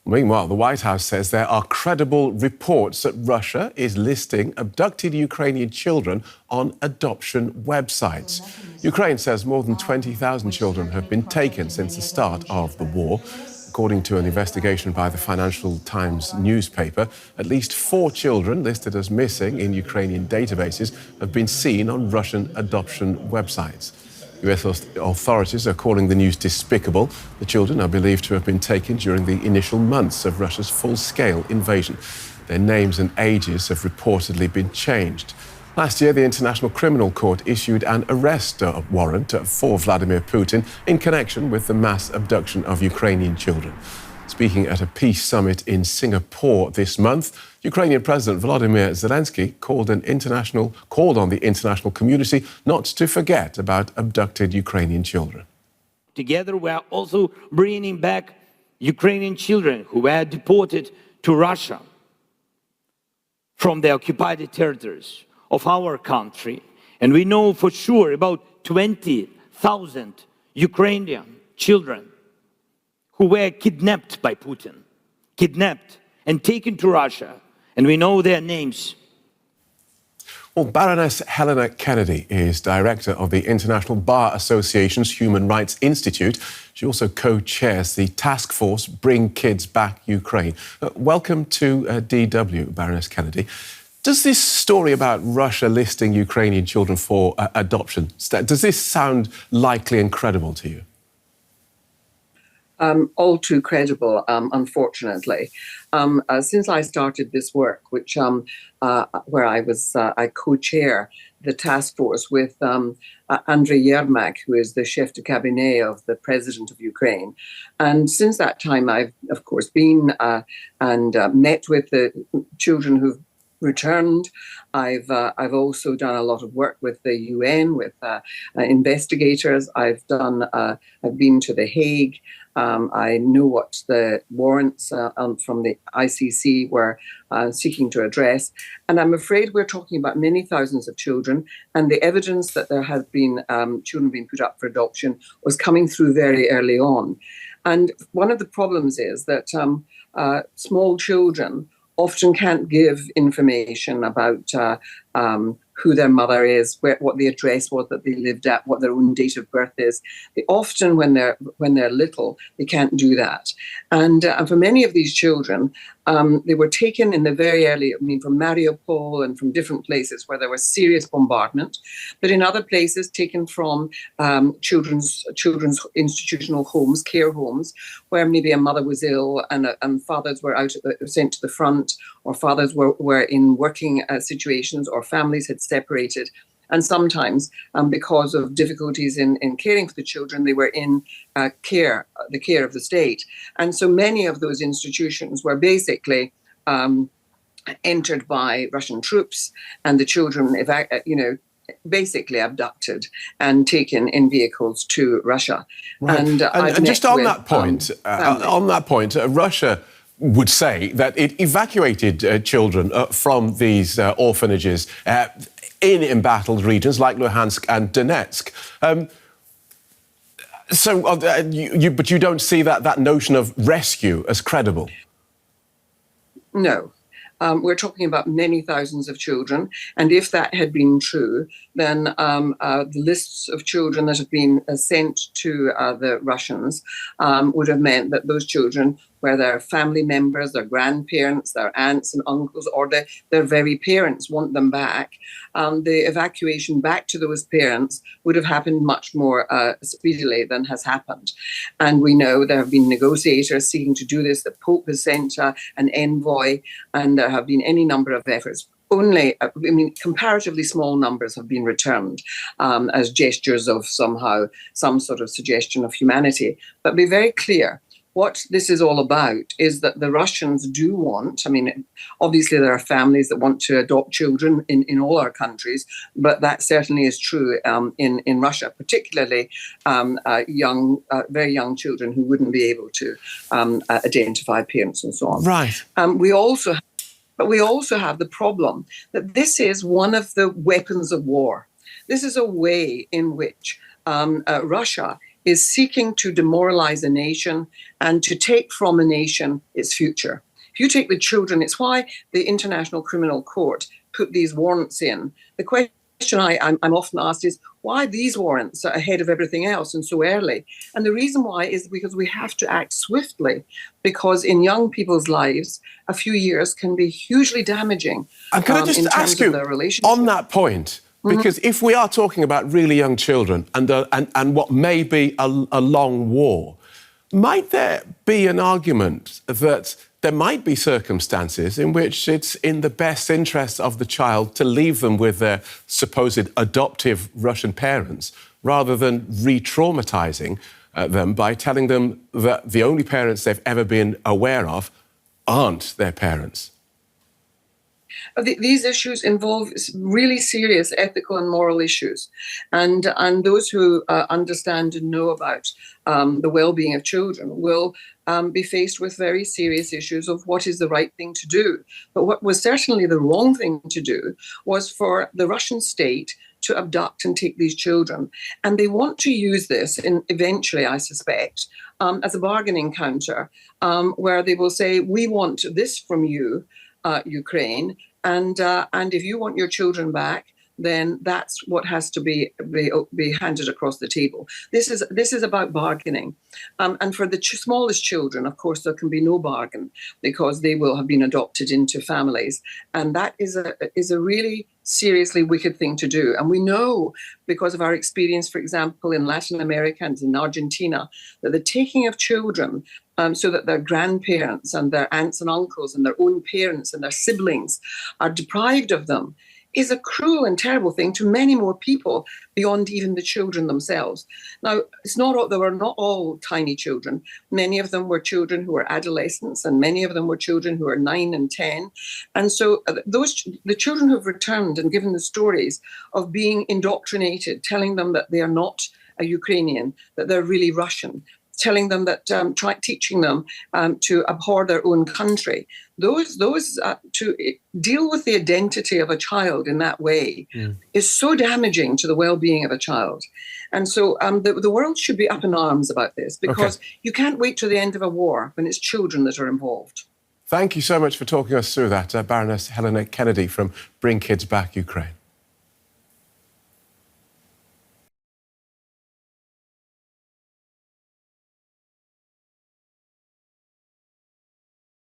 Meanwhile, the White House says there are credible reports that Russia is listing abducted Ukrainian children on adoption websites. Ukraine says more than 20,000 children have been taken since the start of the war. According to an investigation by the Financial Times newspaper, at least 4 children listed as missing in Ukrainian databases have been seen on Russian adoption websites. US authorities are calling the news despicable. The children are believed to have been taken during the initial months of Russia's full-scale invasion. Their names and ages have reportedly been changed. Last year, the International Criminal Court issued an arrest warrant for Vladimir Putin in connection with the mass abduction of Ukrainian children. Speaking at a peace summit in Singapore this month, Ukrainian President Vladimir Zelensky called on the international community not to forget about abducted Ukrainian children. Together, we are also bringing back Ukrainian children who were deported to Russia from the occupied territories of our country. And we know for sure about 20,000 Ukrainian children who were kidnapped by Putin, kidnapped and taken to Russia, and we know their names. Well, Baroness Helena Kennedy is director of the International Bar Association's Human Rights Institute. She also co-chairs the task force Bring Kids Back Ukraine. Welcome to DW, Baroness Kennedy. Does this story about Russia listing Ukrainian children for adoption, does this sound likely and credible to you? All too credible, unfortunately. Since I started this work, which where I co-chair the task force with Andrei Yermak, who is the chef de cabinet of the president of Ukraine, and since that time, I've of course been and met with the children who've returned. I've also done a lot of work with the UN, with investigators. I've been to The Hague. I know what the warrants from the ICC were seeking to address. And I'm afraid we're talking about many thousands of children. And the evidence that there have been children being put up for adoption was coming through very early on. And one of the problems is that small children often can't give information about who their mother is, what the address was that they lived at, what their own date of birth is. They often, when they're little, they can't do that. And for many of these children, they were taken in the very early, from Mariupol and from different places where there was serious bombardment, but in other places taken from children's institutional homes, care homes, where maybe a mother was ill and fathers were sent to the front, or fathers were in working situations, or families had separated. And sometimes, because of difficulties in caring for the children, they were in the care of the state. And so many of those institutions were basically entered by Russian troops, and the children, basically abducted and taken in vehicles to Russia. Right. And just on that point, Russia would say that it evacuated children from these orphanages in embattled regions like Luhansk and Donetsk. But you don't see that notion of rescue as credible? No. We're talking about many thousands of children. And if that had been true, then the lists of children that have been sent to the Russians would have meant that those children where their family members, their grandparents, their aunts and uncles, or their very parents want them back, the evacuation back to those parents would have happened much more speedily than has happened. And we know there have been negotiators seeking to do this. The Pope has sent an envoy, and there have been any number of efforts. Only, comparatively small numbers have been returned as gestures of some sort of suggestion of humanity. But be very clear, what this is all about is that the Russians do want, obviously there are families that want to adopt children in all our countries, but that certainly is true in Russia, particularly very young children who wouldn't be able to identify parents and so on. Right. But we also have the problem that this is one of the weapons of war. This is a way in which Russia is seeking to demoralize a nation and to take from a nation its future. If you take the children, it's why the International Criminal Court put these warrants in. The question I'm often asked is, why these warrants are ahead of everything else and so early? And the reason why is because we have to act swiftly, because in young people's lives, a few years can be hugely damaging. And can I just ask you, on that point, because if we are talking about really young children and what may be a long war, might there be an argument that there might be circumstances in which it's in the best interest of the child to leave them with their supposed adoptive Russian parents rather than re-traumatising them by telling them that the only parents they've ever been aware of aren't their parents? These issues involve really serious ethical and moral issues. And those who understand and know about the well-being of children will be faced with very serious issues of what is the right thing to do. But what was certainly the wrong thing to do was for the Russian state to abduct and take these children. And they want to use this eventually, I suspect, as a bargaining counter, where they will say, we want this from you, Ukraine, and if you want your children back, then that's what has to be handed across the table. This is about bargaining, and for the smallest children, of course, there can be no bargain because they will have been adopted into families, and that is a really seriously wicked thing to do. And we know, because of our experience, for example, in Latin America and in Argentina, that the taking of children so that their grandparents and their aunts and uncles and their own parents and their siblings are deprived of them is a cruel and terrible thing to many more people beyond even the children themselves. Now, they were not all tiny children. Many of them were children who were adolescents, and many of them were children who were 9 and 10. And so the children who have returned and given the stories of being indoctrinated, telling them that they are not a Ukrainian, that they're really Russian, telling them that, teaching them to abhor their own country. Those to deal with the identity of a child in that way is so damaging to the well-being of a child. And so the world should be up in arms about this, because you can't wait to the end of a war when it's children that are involved. Thank you so much for talking us through that, Baroness Helena Kennedy from Bring Kids Back Ukraine.